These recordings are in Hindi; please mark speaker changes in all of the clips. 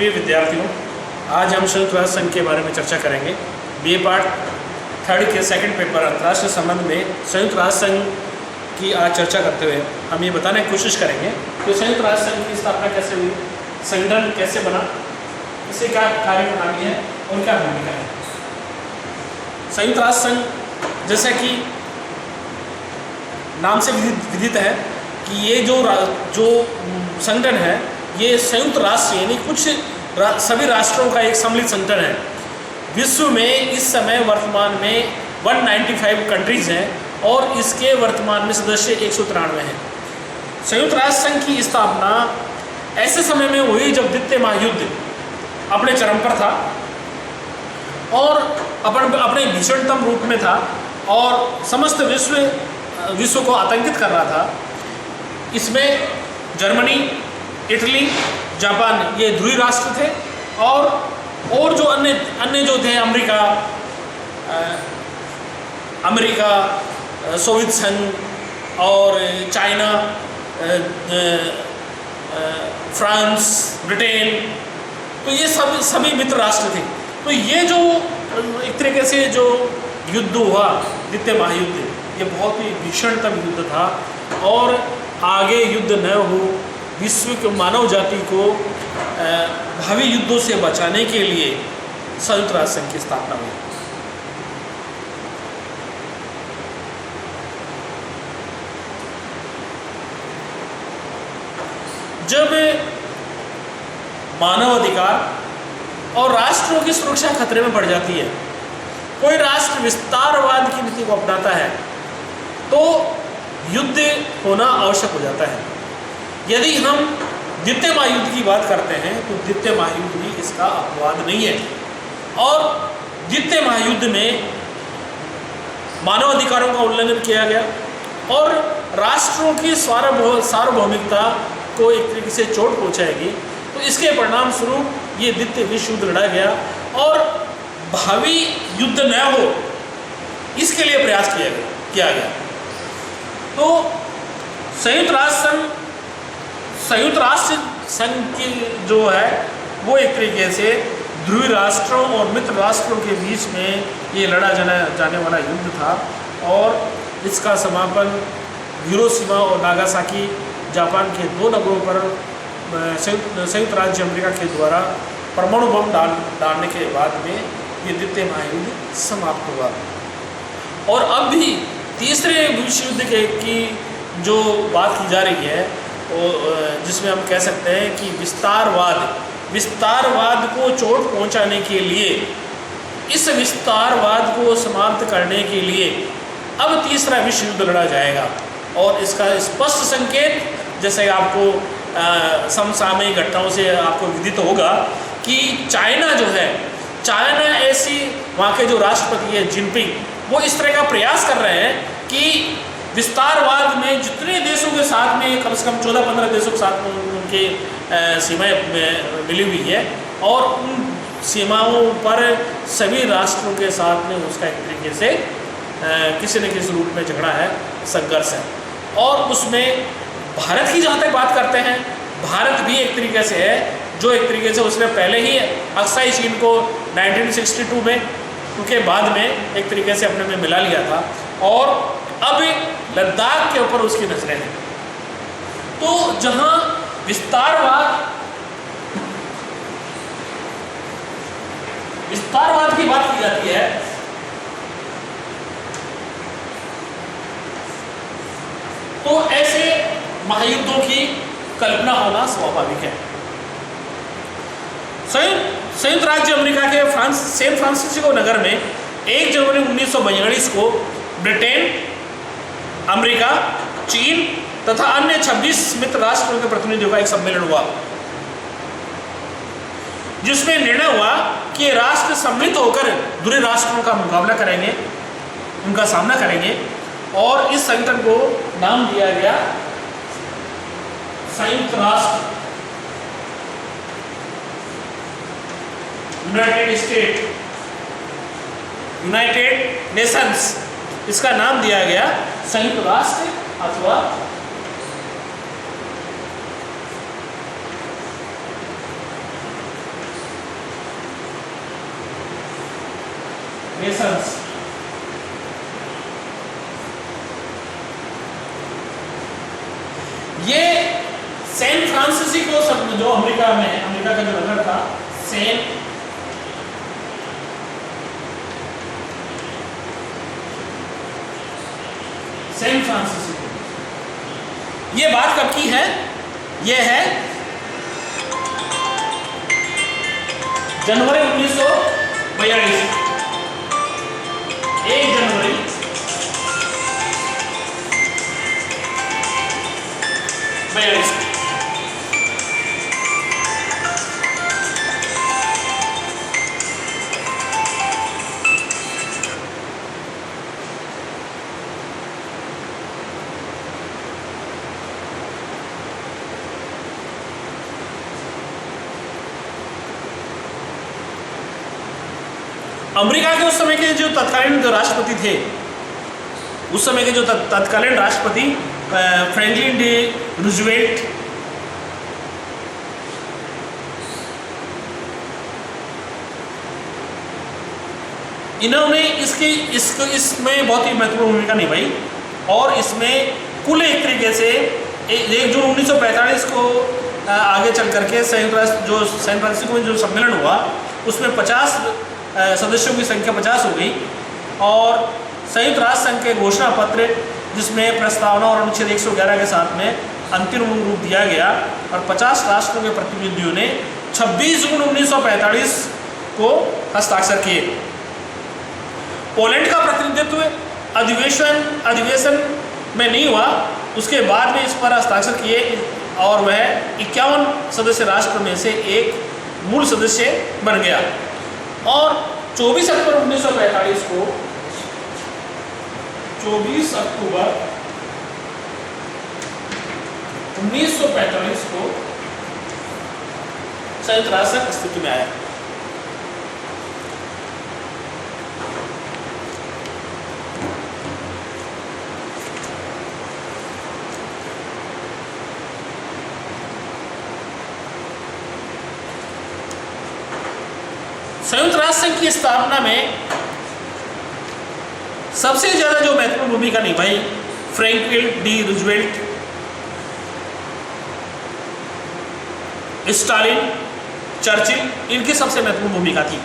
Speaker 1: प्रिय विद्यार्थियों, आज हम संयुक्त राष्ट्र संघ के बारे में चर्चा करेंगे। बीए पार्ट थर्ड के सेकंड पेपर अंतर्राष्ट्रीय संबंध में संयुक्त राष्ट्र संघ की आज चर्चा करते हुए हम ये बताने की कोशिश करेंगे कि संयुक्त राष्ट्र संघ की स्थापना कैसे हुई, संगठन कैसे बना, इसे क्या कार्य प्रणाली है और क्या भूमिका है। संयुक्त राष्ट्र संघ जैसा कि नाम से विदित है कि ये जो संगठन है ये संयुक्त राष्ट्र यानी कुछ सभी राष्ट्रों का एक सम्मिलित संगठन है। विश्व में इस समय वर्तमान में 195 कंट्रीज हैं और इसके वर्तमान में सदस्य 193 हैं। संयुक्त राष्ट्र संघ की स्थापना ऐसे समय में हुई जब द्वितीय महायुद्ध अपने चरम पर था और अपने भीषणतम रूप में था और समस्त विश्व को आतंकित कर रहा था। इसमें जर्मनी, इटली, जापान ये ध्रुवीय राष्ट्र थे और जो अन्य जो थे अमेरिका, सोवियत संघ और चाइना, फ्रांस, ब्रिटेन, तो ये सभी मित्र राष्ट्र थे। तो ये जो एक तरीके से जो युद्ध हुआ द्वितीय महायुद्ध, ये बहुत ही भीषणतम युद्ध था और आगे युद्ध न हो, विश्व के मानव जाति को भावी युद्धों से बचाने के लिए संयुक्त राष्ट्र संघ की स्थापना हुई। जब मानव अधिकार और राष्ट्रों की सुरक्षा खतरे में पड़ जाती है, कोई राष्ट्र विस्तारवाद की नीति को अपनाता है, तो युद्ध होना आवश्यक हो जाता है। यदि हम द्वितीय महायुद्ध की बात करते हैं तो द्वितीय महायुद्ध भी इसका अपवाद नहीं है और द्वितीय महायुद्ध में मानव अधिकारों का उल्लंघन किया गया और राष्ट्रों की सार्वभौमिकता को एक तरीके से चोट पहुंचाएगी। तो इसके परिणाम स्वरूप ये द्वितीय विश्व युद्ध लड़ा गया और भावी युद्ध न हो इसके लिए प्रयास किया गया। तो संयुक्त राष्ट्र संघ की जो है वो एक तरीके से ध्रुवीय राष्ट्रों और मित्र राष्ट्रों के बीच में ये लड़ा जाने वाला युद्ध था और इसका समापन हिरोशिमा और नागासाकी जापान के 2 नगरों पर संयुक्त राज्य अमेरिका के द्वारा परमाणु बम डालने के बाद में ये द्वितीय महायुद्ध समाप्त हुआ। और अब भी तीसरे विश्व युद्ध की जो बात की जा रही है जिसमें हम कह सकते हैं कि विस्तारवाद को चोट पहुंचाने के लिए, इस विस्तारवाद को समाप्त करने के लिए अब तीसरा विश्व युद्ध लड़ा जाएगा। और इसका स्पष्ट संकेत जैसे आपको समसामयिक घटनाओं से आपको विदित होगा कि चाइना ऐसी वहाँ के जो राष्ट्रपति है जिनपिंग, वो इस तरह का प्रयास कर रहे हैं कि विस्तारवाद में जितने देशों के साथ में कम से कम 14-15 देशों के साथ में उनके सीमाएं मिली हुई है और उन सीमाओं पर सभी राष्ट्रों के साथ में उसका एक तरीके से किसी न किसी रूप में झगड़ा है, संघर्ष है। और उसमें भारत की जहाँ तक बात करते हैं, भारत भी एक तरीके से है जो एक तरीके से उसने पहले ही अक्साई चीन को 1962 में उनके बाद में एक तरीके से अपने में मिला लिया था और अब लद्दाख के ऊपर उसकी नजरें हैं। तो जहां विस्तारवाद की बात की जाती है तो ऐसे महायुद्धों की कल्पना होना स्वाभाविक है। संयुक्त राज्य अमेरिका के सैन फ्रांसिस्को नगर में 1 जनवरी 1942 को ब्रिटेन, अमेरिका, चीन तथा अन्य 26 मित्र राष्ट्रों के प्रतिनिधियों का एक सम्मेलन हुआ जिसमें निर्णय हुआ कि राष्ट्र सम्मिलित होकर ध्रुवीय राष्ट्रों का मुकाबला करेंगे, उनका सामना करेंगे और इस संगठन को नाम दिया गया संयुक्त राष्ट्र, यूनाइटेड नेशंस, इसका नाम दिया गया संयुक्त राष्ट्र अथवा नेशंस। ये सैन फ्रांसिस्को जो अमेरिका में, अमेरिका का जो नगर था सैन फ्रांसिस्को, ये बात कब की है? ये है जनवरी 1942, 1 जनवरी 1942। अमेरिका के उस समय के जो तत्कालीन जो राष्ट्रपति थे, उस समय के जो तत्कालीन राष्ट्रपति फ्रैंकलिन डी रूजवेल्ट, इन्होंने इसमें बहुत ही महत्वपूर्ण भूमिका निभाई और इसमें कुल एक तरीके से 1 जून 1945 को आगे चल करके संयुक्त राष्ट्र जो सैन फ्रांसिस्को में जो सम्मेलन हुआ उसमें 50 सदस्यों की संख्या 50 हो गई और संयुक्त राष्ट्र संघ के घोषणा पत्र जिसमें प्रस्तावना और अनुच्छेद 111 के साथ में अंतिम रूप दिया गया और 50 राष्ट्रों के प्रतिनिधियों ने 26 जून 1945 को हस्ताक्षर किए। पोलैंड का प्रतिनिधित्व अधिवेशन में नहीं हुआ, उसके बाद में इस पर हस्ताक्षर किए और वह 51 सदस्य राष्ट्र में से एक मूल सदस्य बन गया और 24 अक्टूबर 1945 को 24 अक्टूबर 1945 को संयुक्त राष्ट्र अस्तित्व में आया। संयुक्त राष्ट्र संघ की स्थापना में सबसे ज्यादा जो महत्वपूर्ण भूमिका निभाई Franklin D Roosevelt, Stalin, Churchill, इनकी सबसे महत्वपूर्ण भूमिका थी।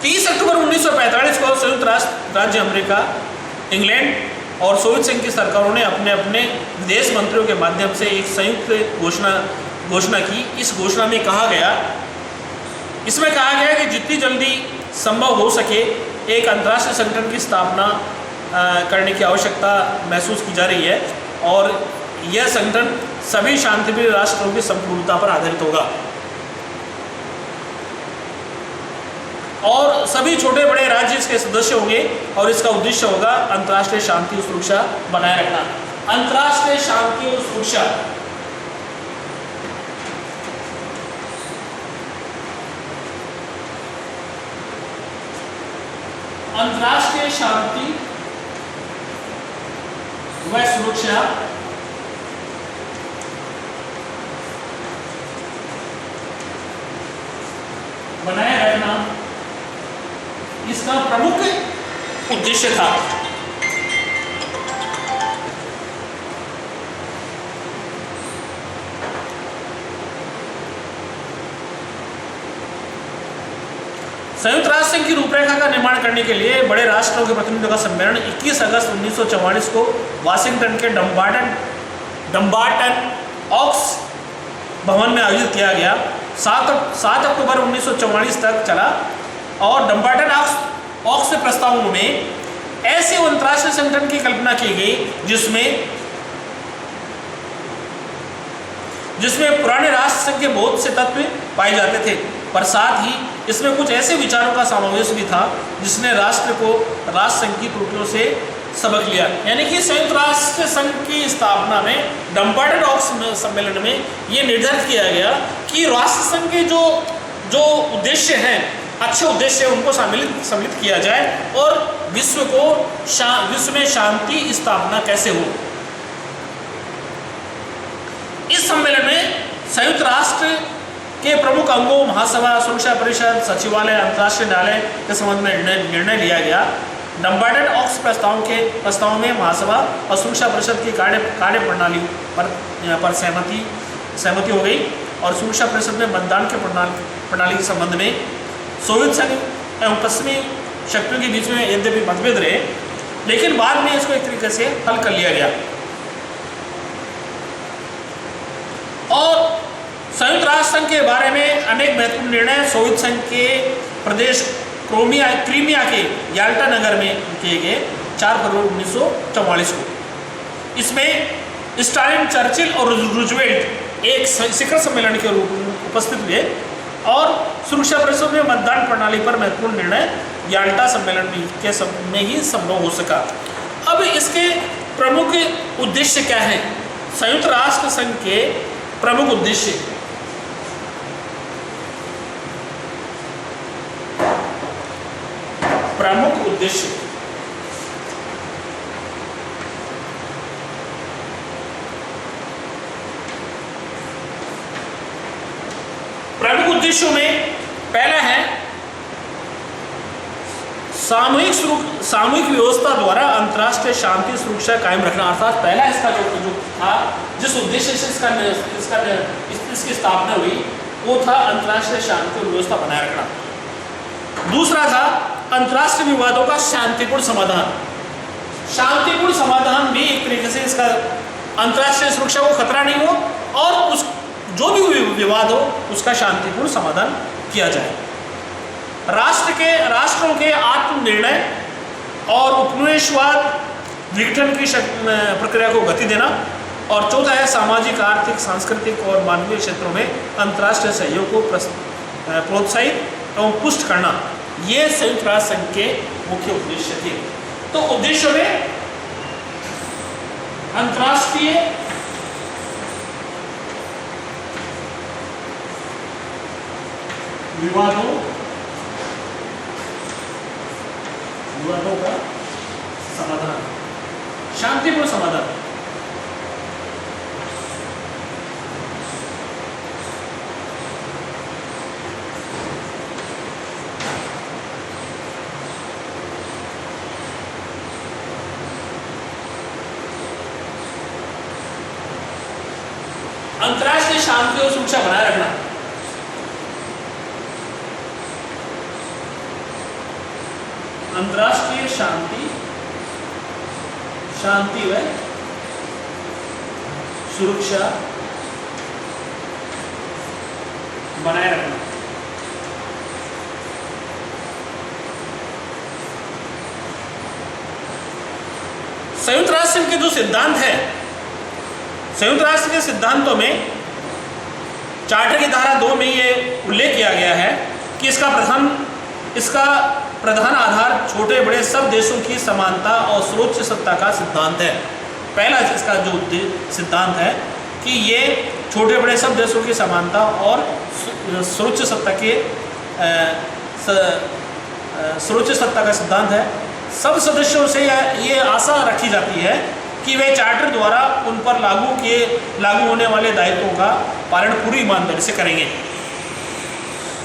Speaker 1: 30 अक्टूबर 1945 को संयुक्त राष्ट्र राज्य अमेरिका, इंग्लैंड और सोवियत संघ की सरकारों ने अपने अपने विदेश मंत्रियों के माध्यम से एक संयुक्त घोषणा की। इस घोषणा में इसमें कहा गया कि जितनी जल्दी संभव हो सके एक अंतर्राष्ट्रीय संगठन की स्थापना करने की आवश्यकता महसूस की जा रही है और यह संगठन सभी शांतिप्रिय राष्ट्रों की संपूर्णता पर आधारित होगा और सभी छोटे बड़े राज्य इसके सदस्य होंगे और इसका उद्देश्य होगा अंतर्राष्ट्रीय शांति और सुरक्षा बनाए रखना। अंतर्राष्ट्रीय शांति और सुरक्षा, अंतर्राष्ट्रीय शांति व सुरक्षा बनाए रखना इसका प्रमुख उद्देश्य था। संयुक्त राष्ट्र संघ की रूपरेखा का निर्माण करने के लिए बड़े राष्ट्रों के प्रतिनिधियों का सम्मेलन 21 अगस्त 1944 को वाशिंगटन के डम्बार्टन ऑक्स भवन में आयोजित किया गया। 7 अक्टूबर 1944 तक चला और डम्बार्टन ऑक्स के प्रस्तावों में ऐसे अंतर्राष्ट्रीय संगठन की कल्पना की गई जिसमें पुराने राष्ट्र संघ के बहुत से तत्व पाए जाते थे, पर साथ ही इसमें कुछ ऐसे विचारों का समावेश भी था जिसने राष्ट्र को राष्ट्र संघ की त्रुटियों से सबक लिया। यानी कि संयुक्त राष्ट्र संघ की स्थापना में डम्बार्टन ऑक्स सम्मेलन में यह निर्धारित किया गया कि राष्ट्र संघ के जो उद्देश्य हैं, अच्छे उद्देश्य उनको सम्मिलित किया जाए और विश्व में शांति स्थापना कैसे हो। इस सम्मेलन में संयुक्त राष्ट्र के प्रमुख अंगों महासभा, सुरक्षा परिषद, सचिवालय, अंतर्राष्ट्रीय न्यायालय के संबंध में निर्णय लिया गया। नंबर्ड ऑक्स प्रस्तावों में महासभा और सुरक्षा परिषद की कार्य प्रणाली पर सहमति हो गई और सुरक्षा परिषद में मतदान के प्रणाली के संबंध में सोवियत संघ एवं पश्चिमी शक्तियों के बीच में यद्यपि मतभेद रहे, लेकिन बाद में इसको एक तरीके से हल कर लिया गया। और संयुक्त राष्ट्र संघ के बारे में अनेक महत्वपूर्ण निर्णय सोवियत संघ के प्रदेश क्रीमिया के याल्टा नगर में किए गए 4 फरवरी 1944 को। इसमें स्टालिन, चर्चिल और रूजवेल्ट एक शिखर सम्मेलन के रूप में उपस्थित हुए और सुरक्षा परिषद में मतदान प्रणाली पर महत्वपूर्ण निर्णय याल्टा सम्मेलन में ही संभव हो सका। अब इसके प्रमुख उद्देश्य क्या हैं? संयुक्त राष्ट्र संघ के प्रमुख उद्देश्य प्रमुख उद्देश्यों में पहला है सामूहिक व्यवस्था द्वारा अंतर्राष्ट्रीय शांति सुरक्षा कायम रखना। अर्थात पहला इसका जो था, जिस उद्देश्य से इसकी स्थापना हुई वो था अंतर्राष्ट्रीय शांति और व्यवस्था बनाए रखना। दूसरा था अंतर्राष्ट्रीय विवादों का शांतिपूर्ण समाधान। शांतिपूर्ण समाधान भी एक तरीके से इसका अंतर्राष्ट्रीय सुरक्षा को खतरा नहीं हो और उस जो भी विवाद हो उसका शांतिपूर्ण समाधान किया जाए। राष्ट्रों के आत्मनिर्णय और उपनिवेशवाद विघटन की प्रक्रिया को गति देना। और चौथा है सामाजिक, आर्थिक, सांस्कृतिक और मानवीय क्षेत्रों में अंतर्राष्ट्रीय सहयोग को प्रोत्साहित एवं पुष्ट करना। ये संयुक्त राष्ट्र संघ के मुख्य उद्देश्य थे। तो उद्देश्यों में अंतर्राष्ट्रीय विवादों का समाधान, शांतिपूर्ण समाधान। अंतर्राष्ट्रीय शांति और सुरक्षा बनाए रखना। अंतर्राष्ट्रीय शांति व सुरक्षा बनाए रखना। संयुक्त राष्ट्र के जो सिद्धांत है, संयुक्त राष्ट्र के सिद्धांतों में चार्टर की धारा 2 में ये उल्लेख किया गया है कि इसका प्रधान आधार छोटे बड़े सब देशों की समानता और सर्वोच्च सत्ता का सिद्धांत है। पहला इसका जो सिद्धांत है कि ये छोटे बड़े सब देशों की समानता और सर्वोच्च सत्ता का सिद्धांत है। सब सदस्यों से ये आशा रखी जाती है कि वे चार्टर द्वारा उन पर लागू होने वाले दायित्वों का पालन पूरी ईमानदारी से करेंगे।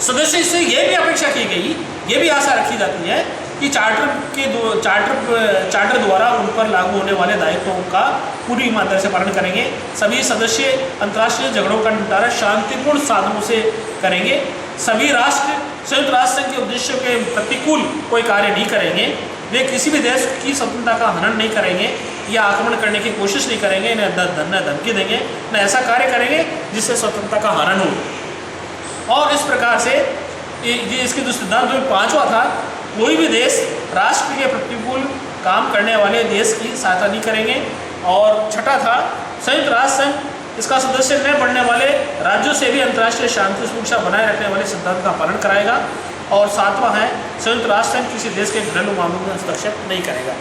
Speaker 1: सदस्य से यह भी अपेक्षा की गई, ये भी आशा रखी जाती है कि चार्टर द्वारा उन पर लागू होने वाले दायित्वों का पूरी ईमानदारी से पालन करेंगे। सभी सदस्य अंतर्राष्ट्रीय झगड़ों का निपटारा शांतिपूर्ण साधनों से करेंगे। सभी राष्ट्र संयुक्त राष्ट्र संघ के उद्देश्यों के प्रतिकूल कोई कार्य नहीं करेंगे। वे किसी भी देश की स्वतंत्रता का हनन नहीं करेंगे या आक्रमण करने की कोशिश नहीं करेंगे, न धमकी देंगे, न ऐसा कार्य करेंगे जिससे स्वतंत्रता का हनन हो। और इस प्रकार से इसके जो सिद्धांत में 5वां था, कोई भी देश राष्ट्र के प्रतिकूल काम करने वाले देश की सहायता नहीं करेंगे। और छठा था संयुक्त राष्ट्र संघ इसका सदस्य न बनने वाले राज्यों से भी अंतर्राष्ट्रीय शांति सुरक्षा बनाए रखने वाले सिद्धांत का पालन कराएगा। और 7वां है संयुक्त राष्ट्र संघ किसी देश के घरेलू मामलों में हस्तक्षेप नहीं करेगा।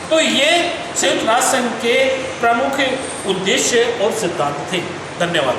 Speaker 1: तो ये संयुक्त राष्ट्र संघ के प्रमुख उद्देश्य और सिद्धांत थे। धन्यवाद।